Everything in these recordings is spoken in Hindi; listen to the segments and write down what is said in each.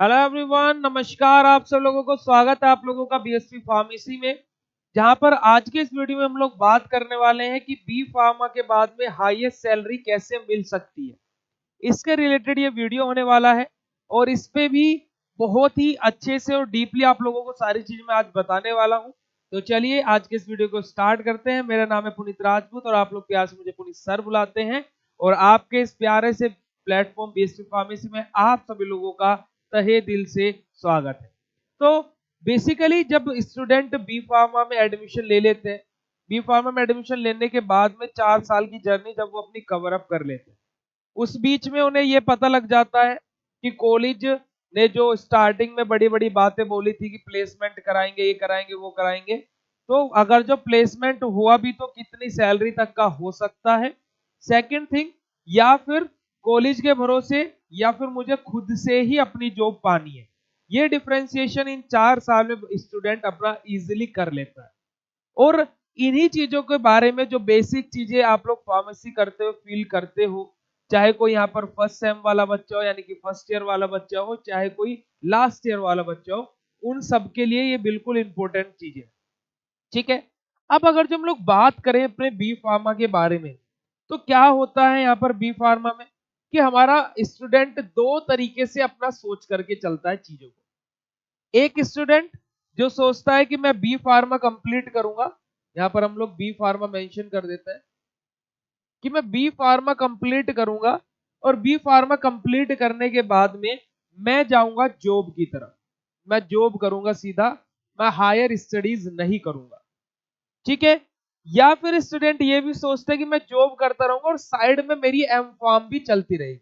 हेलो एवरीवन, नमस्कार। आप सब लोगों को स्वागत है आप लोगों का बीएससी फार्मेसी में, जहां पर आज के इस वीडियो में हम लोग बात करने वाले हैं कि बी फार्मा के बाद में हाईएस्ट सैलरी कैसे मिल सकती है। इसके रिलेटेड ये वीडियो होने वाला है और इस पे भी बहुत ही अच्छे से और डीपली आप लोगों को सारी चीज मैं आज बताने वाला हूं। तो चलिए आज के इस वीडियो को स्टार्ट करते हैं। मेरा नाम है पुनीत राजपूत और आप लोग प्यार से मुझे पुनीत सर बुलाते हैं। और आपके इस प्यारे से प्लेटफॉर्म बीएससी फार्मेसी में आप सभी लोगों का तहे दिल से स्वागत है। तो बेसिकली जब स्टूडेंट बी फार्मा में एडमिशन ले लेते हैं, बी फार्मा में एडमिशन लेने के बाद में 4 साल की जर्नी जब वो अपनी कवर अप कर लेते हैं, उस बीच में उन्हें ये पता लग जाता है कि कॉलेज ने जो स्टार्टिंग में बड़ी बड़ी बातें बोली थी कि प्लेसमेंट कराएंगे, ये कराएंगे, वो कराएंगे, तो अगर जो प्लेसमेंट हुआ भी तो कितनी सैलरी तक का हो सकता है। सेकंड थिंग, या फिर कॉलेज के भरोसे या फिर मुझे खुद से ही अपनी जॉब पानी है। ये डिफरेंशिएशन इन 4 साल में स्टूडेंट अपना इजीली कर लेता है। और इन्हीं चीजों के बारे में जो बेसिक चीजें आप लोग फार्मेसी करते हो फील करते हो, चाहे कोई यहाँ पर फर्स्ट सेम वाला बच्चा हो यानी कि फर्स्ट ईयर वाला बच्चा हो, चाहे कोई लास्ट ईयर वाला बच्चा हो, उन सब के लिए ये बिल्कुल इंपॉर्टेंट चीज है। ठीक है। अब अगर जो हम लोग बात करें अपने बी फार्मा के बारे में, तो क्या होता है यहाँ पर बी फार्मा में कि हमारा स्टूडेंट दो तरीके से अपना सोच करके चलता है चीजों को। एक स्टूडेंट जो सोचता है कि मैं बी फार्मा कंप्लीट करूंगा, यहां पर हम लोग बी फार्मा मेंशन कर देते हैं कि मैं बी फार्मा कंप्लीट करूंगा और बी फार्मा कंप्लीट करने के बाद में मैं जाऊंगा जॉब की तरफ, मैं जॉब करूंगा सीधा, मैं हायर स्टडीज नहीं करूंगा। ठीक है। या फिर स्टूडेंट ये भी सोचता है कि मैं जॉब करता रहूंगा और साइड में मेरी एम फार्म भी चलती रहेगी,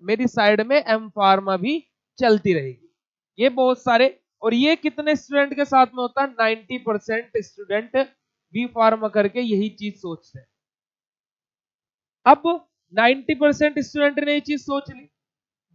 मेरी साइड में एम फार्मा भी चलती रहेगी। ये बहुत सारे, और ये कितने स्टूडेंट के साथ में होता है? 90% स्टूडेंट बी फार्मा करके यही चीज सोचते हैं। अब 90% स्टूडेंट ने ये चीज सोच ली,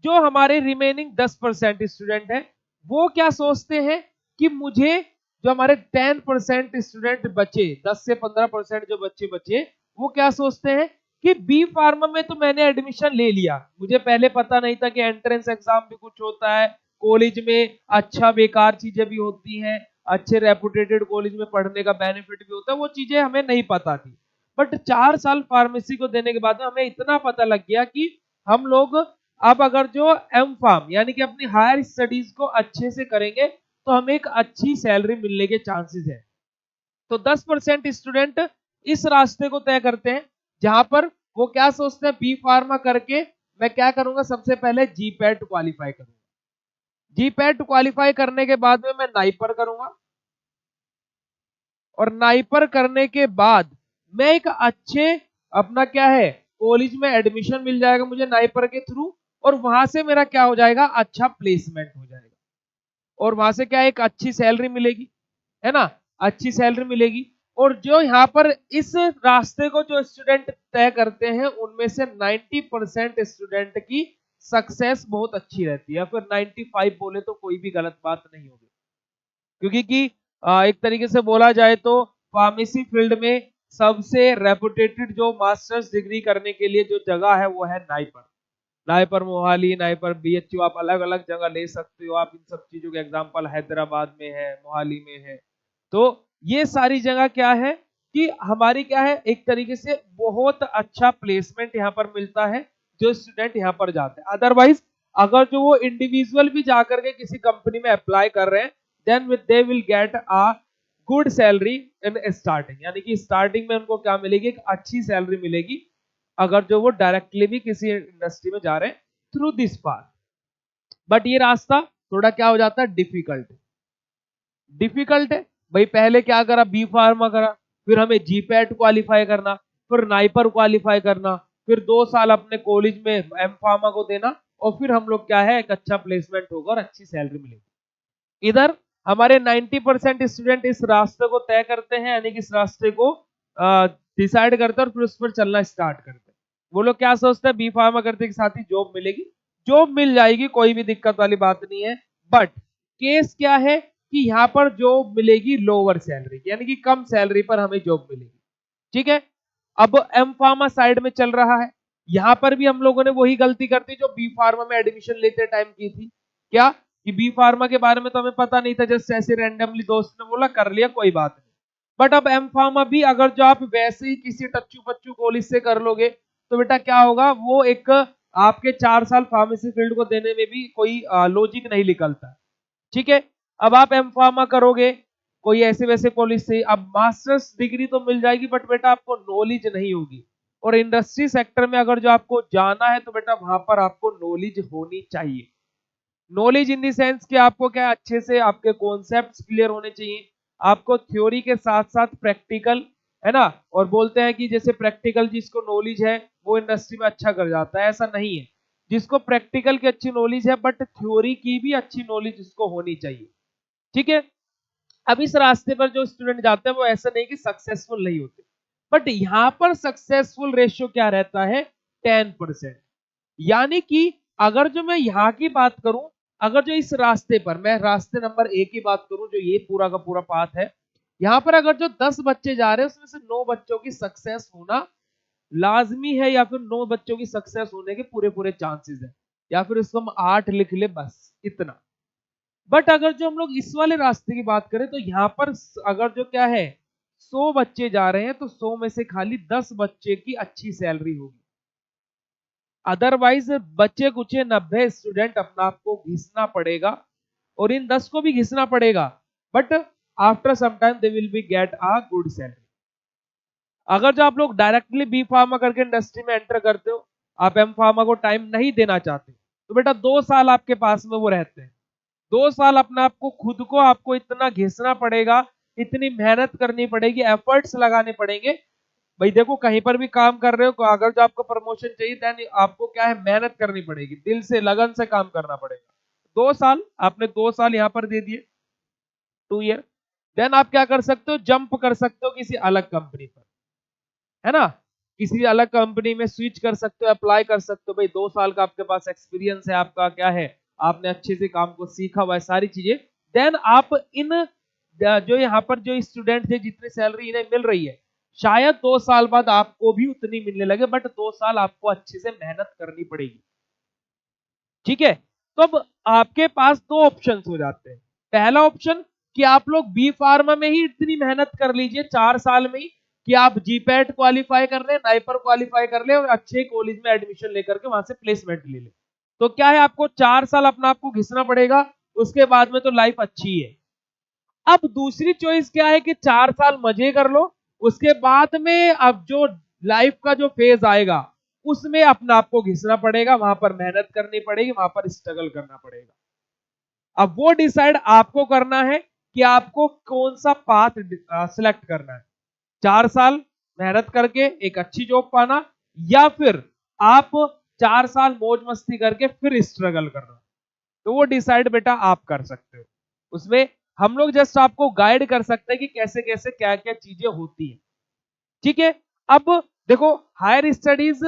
जो हमारे रिमेनिंग 10% स्टूडेंट हैं वो क्या सोचते हैं कि मुझे, जो हमारे 10% स्टूडेंट बचे, 10 से 15% जो बच्चे बचे, वो क्या सोचते हैं कि बी फार्मा में तो मैंने एडमिशन ले लिया, मुझे पहले पता नहीं था कि एंट्रेंस एग्जाम भी कुछ होता है, कॉलेज में अच्छा बेकार चीजें भी होती हैं, अच्छे रेपुटेटेड कॉलेज में पढ़ने का बेनिफिट भी होता है, वो चीजें हमें नहीं पता थी। बट 4 साल फार्मेसी को देने के बाद में हमें इतना पता लग गया कि हम लोग अब अगर जो एम फार्म यानी कि अपनी हायर स्टडीज को अच्छे से करेंगे तो हमें एक अच्छी सैलरी मिलने के चांसेस है। तो 10% स्टूडेंट इस रास्ते को तय करते हैं, जहां पर वो क्या सोचते हैं, बी फार्मा करके मैं क्या करूंगा, सबसे पहले जीपैट क्वालिफाई करूंगा, जीपैट क्वालिफाई करने के बाद में मैं नाइपर करूंगा, और नाइपर करने के बाद मैं एक अच्छे अपना क्या है कॉलेज में एडमिशन मिल जाएगा मुझे नाइपर के थ्रू, और वहां से मेरा क्या हो जाएगा, अच्छा प्लेसमेंट हो जाएगा, और वहां से क्या एक अच्छी सैलरी मिलेगी, है ना, अच्छी सैलरी मिलेगी। और जो यहाँ पर इस रास्ते को जो स्टूडेंट तय करते हैं उनमें से 90% स्टूडेंट की सक्सेस बहुत अच्छी रहती है, फिर 95 बोले तो कोई भी गलत बात नहीं होगी। क्योंकि कि एक तरीके से बोला जाए तो फार्मेसी फील्ड में सबसे रेपुटेटेड जो मास्टर्स डिग्री करने के लिए जो जगह है वो है NIPER, NIPER Mohali, NIPER BHU, आप अलग अलग जगह ले सकते हो। आप इन सब चीजों के एग्जांपल हैदराबाद में है, मोहाली में है। तो ये सारी जगह क्या है कि हमारी क्या है, एक तरीके से बहुत अच्छा प्लेसमेंट यहाँ पर मिलता है जो स्टूडेंट यहाँ पर जाते हैं। अदरवाइज अगर जो वो इंडिविजुअल भी जाकर के किसी कंपनी में अप्लाई कर रहे हैं, then they will get a good salary in starting, यानी कि स्टार्टिंग में उनको क्या मिलेगी, एक अच्छी सैलरी मिलेगी अगर जो वो डायरेक्टली भी किसी इंडस्ट्री में जा रहे हैं थ्रू दिस पाथ। बट ये रास्ता थोड़ा क्या हो जाता है, डिफिकल्ट, डिफिकल्ट है भाई। पहले क्या करा, बी फार्मा करा, फिर हमें जीपैट क्वालिफाई करना, फिर नाइपर क्वालिफाई करना, फिर 2 साल अपने कॉलेज में एम फार्मा को देना, और फिर हम लोग क्या है एक अच्छा प्लेसमेंट होगा और अच्छी सैलरी मिलेगी। इधर हमारे 90% स्टूडेंट इस रास्ते को तय करते हैं, यानी कि इस रास्ते को डिसाइड करते हैं और फिर उस पर चलना स्टार्ट करते हैं। वो लोग क्या सोचते हैं, बी फार्मा करते के साथ ही जॉब मिलेगी, जॉब मिल जाएगी, कोई भी दिक्कत वाली बात नहीं है। बट केस क्या है कि यहाँ पर जॉब मिलेगी लोअर सैलरी, यानी कि कम सैलरी पर हमें जॉब मिलेगी। ठीक है। अब एम फार्मा साइड में चल रहा है, यहाँ पर भी हम लोगों ने वही गलती करती जो बी फार्मा में एडमिशन लेते टाइम की थी। क्या कि बी फार्मा के बारे में तो हमें पता नहीं था, जस्ट ऐसे रैंडमली दोस्त ने बोला कर लिया कोई बात नहीं। बट अब एम फार्मा भी अगर जो आप वैसे ही किसी टच्चू पच्चू कॉलेज से कर लोगे तो बेटा क्या होगा, वो एक आपके 4 साल फार्मेसी फील्ड को देने में भी कोई लॉजिक नहीं निकलता। ठीक है, अब आप एम फार्मा करोगे कोई ऐसे वैसे कॉलेज से, अब मास्टर्स डिग्री तो मिल जाएगी बट बेटा आपको नॉलेज नहीं होगी। और इंडस्ट्री सेक्टर में अगर जो आपको जाना है तो बेटा वहां पर आपको नॉलेज होनी चाहिए। नॉलेज इन दी सेंस कि आपको क्या अच्छे से आपके कॉन्सेप्ट्स क्लियर होने चाहिए, आपको थ्योरी के साथ साथ प्रैक्टिकल, है ना। और बोलते हैं कि जैसे प्रैक्टिकल जिसको नॉलेज है वो इंडस्ट्री में अच्छा कर जाता है, ऐसा नहीं है। जिसको प्रैक्टिकल की अच्छी नॉलेज है बट थ्योरी की भी अच्छी नॉलेज उसको होनी चाहिए। ठीक है, अब इस रास्ते पर जो स्टूडेंट जाते हैं वो ऐसा नहीं कि सक्सेसफुल नहीं होते, बट यहां पर सक्सेसफुल रेशियो क्या रहता है, 10%। यानी कि अगर जो मैं यहाँ की बात करूं, अगर जो इस रास्ते पर मैं रास्ते नंबर 1 की बात करूं, जो ये पूरा का पूरा पाथ है, यहाँ पर अगर जो 10 बच्चे जा रहे हैं उसमें से 9 बच्चों की सक्सेस होना लाजमी है, या फिर 9 बच्चों की सक्सेस होने के पूरे पूरे चांसेस है, या फिर इसको हम 8 लिख ले बस इतना। बट अगर जो हम लोग इस वाले रास्ते की बात करें तो यहाँ पर अगर जो क्या है 100 बच्चे जा रहे हैं तो 100 में से खाली 10 बच्चे की अच्छी सैलरी होगी, अदरवाइज बच्चे कुछ 90 स्टूडेंट अपना आपको घिसना पड़ेगा, और इन 10 को भी घिसना पड़ेगा, but after some time they will be get a good salary. अगर जो आप लोग डायरेक्टली बी फार्मा करके इंडस्ट्री में एंटर करते हो, आप एम फार्मा को टाइम नहीं देना चाहते, तो बेटा 2 साल आपके पास में वो रहते हैं। 2 साल अपना आपको खुद को आपको इतना घिसना पड़ेगा, इतनी मेहनत करनी पड़ेगी, एफर्ट्स लगाने पड़ेंगे। भाई देखो कहीं पर भी काम कर रहे हो, अगर जो आपको प्रमोशन चाहिए देन आपको क्या है, मेहनत करनी पड़ेगी, दिल से लगन से काम करना पड़ेगा। 2 साल आपने 2 साल यहाँ पर दे दिए, 2 ईयर, देन आप क्या कर सकते हो, जंप कर सकते हो किसी अलग कंपनी पर, है ना। किसी अलग कंपनी में स्विच कर सकते हो, अप्लाई कर सकते हो, भाई 2 साल का आपके पास एक्सपीरियंस है, आपका क्या है, आपने अच्छे से काम को सीखा हुआ है, सारी चीजें। देन आप इन जो यहाँ पर जो स्टूडेंट थे जितनी सैलरी इन्हें मिल रही है, शायद 2 साल बाद आपको भी उतनी मिलने लगे, बट 2 साल आपको अच्छे से मेहनत करनी पड़ेगी। ठीक है, तो अब आपके पास 2 ऑप्शंस हो जाते हैं। पहला ऑप्शन कि आप लोग बी फार्मा में ही इतनी मेहनत कर लीजिए 4 साल में ही, कि आप जीपैट क्वालिफाई कर ले, नाइपर क्वालिफाई कर ले और अच्छे कॉलेज में एडमिशन लेकर के वहां से प्लेसमेंट ले ले। तो क्या है, आपको 4 साल अपना आपको घिसना पड़ेगा, उसके बाद में तो लाइफ अच्छी है। अब दूसरी चॉइस क्या है कि 4 साल मजे कर लो, उसके बाद में अब जो लाइफ का जो फेज आएगा उसमें अपना आपको घिसना पड़ेगा, वहां पर मेहनत करनी पड़ेगी, वहां पर स्ट्रगल करना पड़ेगा। अब वो डिसाइड आपको करना है कि आपको कौन सा पाथ सिलेक्ट करना है, 4 साल मेहनत करके एक अच्छी जॉब पाना, या फिर आप 4 साल मौज मस्ती करके फिर स्ट्रगल करना। तो वो डिसाइड बेटा आप कर सकते हो, उसमें हम लोग जस्ट आपको गाइड कर सकते हैं कि कैसे कैसे क्या क्या चीजें होती है। ठीक है, अब देखो हायर स्टडीज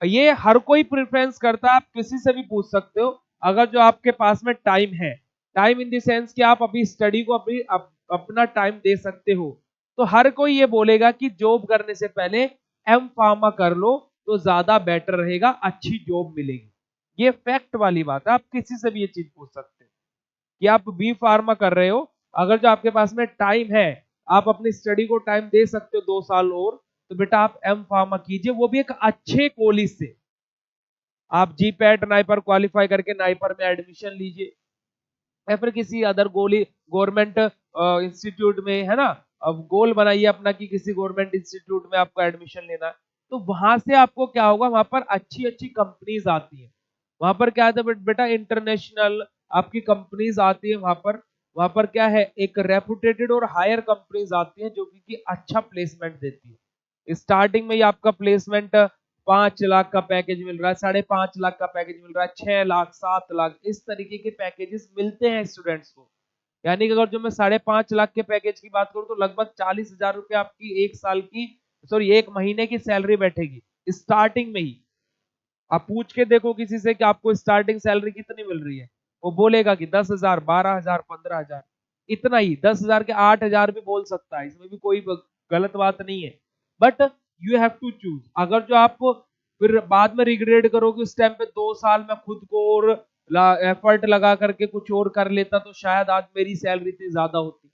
ये हर कोई प्रेफरेंस करता है, आप किसी से भी पूछ सकते हो, अगर जो आपके पास में टाइम है, टाइम इन द सेंस कि आप अभी स्टडी को अभी अपना टाइम दे सकते हो, तो हर कोई ये बोलेगा कि जॉब करने से पहले एम फार्मा कर लो तो ज्यादा बेटर रहेगा, अच्छी जॉब मिलेगी। ये फैक्ट वाली बात है, आप किसी से भी ये चीज पूछ सकते हैं कि आप बी फार्मा कर रहे हो, अगर जो आपके पास में टाइम है, आप अपनी स्टडी को टाइम दे सकते हो 2 साल और, तो बेटा आप एम फार्मा कीजिए, वो भी एक अच्छे कॉलेज से। आप जी पैट नाइपर क्वालिफाई करके नाइपर में एडमिशन लीजिए, या फिर किसी अदर गोली गवर्नमेंट इंस्टीट्यूट में, है ना। अब गोल बनाइए अपना कि किसी गवर्नमेंट इंस्टीट्यूट में आपको एडमिशन लेना है, तो वहां से आपको क्या होगा, वहां पर अच्छी अच्छी कंपनीज आती है, वहां पर क्या है बेटा इंटरनेशनल आपकी कंपनीज आती है, वहां पर क्या है, एक रेपुटेटेड और हायर कंपनीज आती है जो कि अच्छा प्लेसमेंट देती है। स्टार्टिंग में ही आपका प्लेसमेंट 5 लाख का पैकेज मिल रहा है, 5.5 लाख का पैकेज मिल रहा है, 6 लाख 7 लाख इस तरीके के पैकेजेस मिलते हैं स्टूडेंट्स को। यानी कि अगर जो मैं 5.5 लाख के पैकेज की बात करूं तो लगभग 40,000 रुपये आपकी 1 साल की, सॉरी 1 महीने की सैलरी बैठेगी स्टार्टिंग में ही। आप पूछ के देखो किसी से कि आपको स्टार्टिंग सैलरी कितनी मिल रही है, वो बोलेगा कि 10,000 12,000 15,000, इतना ही, 10,000 के 8,000 भी बोल सकता है, इसमें भी कोई गलत बात नहीं है। But you have to choose, अगर जो आप फिर बाद में रिग्रेट करोगे। उस टाइम पे 2 साल में खुद को और एफर्ट लगा करके कुछ और कर लेता तो शायद आज मेरी सैलरी इतनी ज्यादा होती,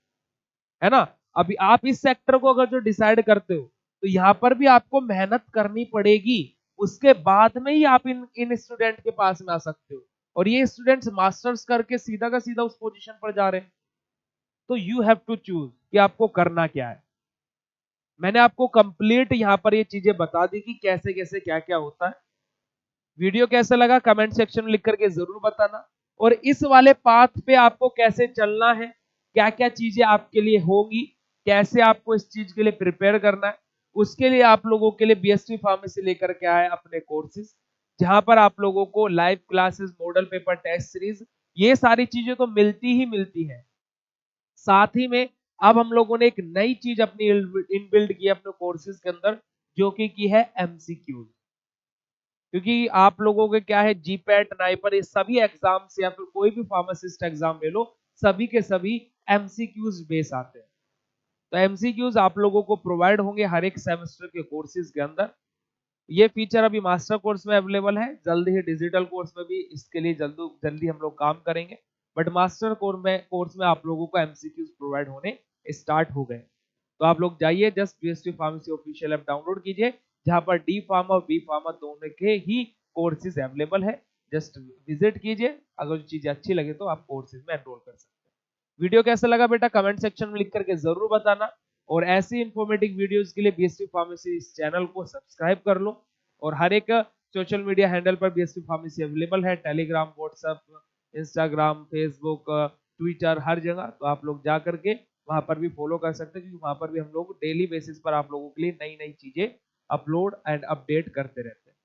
है ना। अभी आप इस सेक्टर को अगर जो डिसाइड करते हो तो यहाँ पर भी आपको मेहनत करनी पड़ेगी, उसके बाद में ही आप इन स्टूडेंट के पास में आ सकते हो। और ये स्टूडेंट्स मास्टर्स करके सीधा का सीधा उस पोजीशन पर जा रहे हैं। तो यू हैव टू चूज कि आपको करना क्या है। मैंने आपको कंप्लीट यहाँ पर ये चीजें बता दी कि कैसे कैसे क्या क्या होता है। वीडियो कैसा लगा कमेंट सेक्शन में लिख करके जरूर बताना। और इस वाले पाथ पे आपको कैसे चलना है, क्या क्या चीजें आपके लिए होंगी, कैसे आपको इस चीज के लिए प्रिपेयर करना है, उसके लिए आप लोगों के लिए बीएसटी फार्मेसी लेकर के आए अपने कोर्सेज, जहां पर आप लोगों को live classes, model paper, test series, ये सारी चीजें तो मिलती ही मिलती है। साथ ही में अब हम लोगों ने एक नई चीज अपनी इनबिल्ड की है अपने कोर्सेज के अंदर, जो कि की है एमसीक्यूज। क्योंकि आप लोगों के क्या है, जीपैट, नाइपर, ये सभी एग्जाम्स या फिर कोई भी फार्मासिस्ट एग्जाम ले लो, सभी के सभी एमसीक्यूज बेस आते हैं। तो एमसीक्यूज आप लोगों को प्रोवाइड होंगे हर एक सेमेस्टर के कोर्सेज के अंदर। ये फीचर अभी मास्टर कोर्स में अवेलेबल है, जल्द ही डिजिटल कोर्स में भी इसके लिए जल्दी हम लोग काम करेंगे। बट मास्टर कोर्स में आप लोगों को एमसीक्यूज प्रोवाइड होने स्टार्ट हो गए। तो आप लोग जाइए, just BST pharmacy official app download कीजिए, जहां पर डी फार्मा और बी फार्मा दोनों के ही कोर्सेज अवेलेबल है। जस्ट विजिट कीजिए, अगर चीजें अच्छी लगे तो आप कोर्सेज में एनरोल कर सकते हैं। वीडियो कैसा लगा बेटा कमेंट सेक्शन में लिख करके जरूर बताना। और ऐसी इंफॉर्मेटिव वीडियोस के लिए बीएसटी फार्मेसी इस चैनल को सब्सक्राइब कर लो। और हर एक सोशल मीडिया हैंडल पर बीएसटी फार्मेसी अवेलेबल है, Telegram, WhatsApp, Instagram, Facebook, Twitter, हर जगह। तो आप लोग जा करके वहां पर भी फॉलो कर सकते हैं, क्योंकि वहां पर भी हम लोग डेली बेसिस पर आप लोगों के लिए नई नई चीजें अपलोड एंड अपडेट करते रहते हैं।